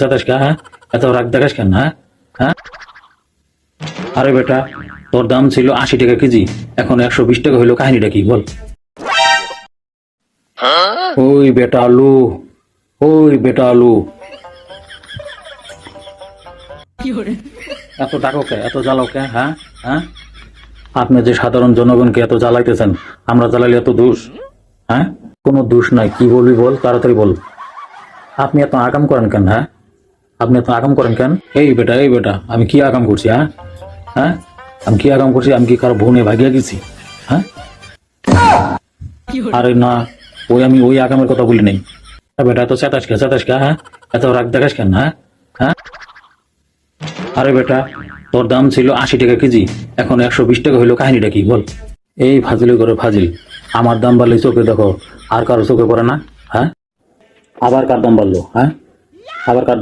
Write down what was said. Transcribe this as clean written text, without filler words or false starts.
চাতাস কে? হ্যাঁ, এত রাগ দেখাস কেন? হ্যাঁ হ্যাঁ, আরে বেটা, তোর দাম ছিল 80 টাকা কেজি, এখন 120 টাকা হইলো, কাহিনীটা কি বল? ওই বেটা আলু, ওই বেটা আলু, এত টাকা কে, এত জ্বালাও কে? হ্যাঁ হ্যাঁ, আপনি যে সাধারণ জনগণকে এত জ্বালাইতেছেন, আমরা জ্বালাইলে এত দোষ? হ্যাঁ, কোনো দোষ নাই, কি বলবি বল, তাড়াতাড়ি বল। আপনি এত আকাম করেন কেন? হ্যাঁ, আপনি এত আকাম করেন কেন? এই বেটা, আমি কি আকাম করছি? হ্যাঁ হ্যাঁ, আমি কি আকাম করছি? আমি কি কারো ভুনে ভাগিয়া গেছি? হ্যাঁ, আরে না, আমি ওই আকামের কথা বলি নাই। বেটা, এত চেতাস কে? হ্যাঁ, এত রাগ দেখাস কেন? হ্যাঁ হ্যাঁ, আরে বেটা, তোর দাম ছিল 80 টাকা কেজি, এখন 120 টাকা হইলো, কাহিনীটা কি বল? এই ফাজিল করে ফাজিল, আমার দাম বাড়লে চোখে দেখো, আর কারো চোখে পড়ে না? হ্যাঁ, আবার কার দাম বাড়লো? হ্যাঁ, আবার কার দাম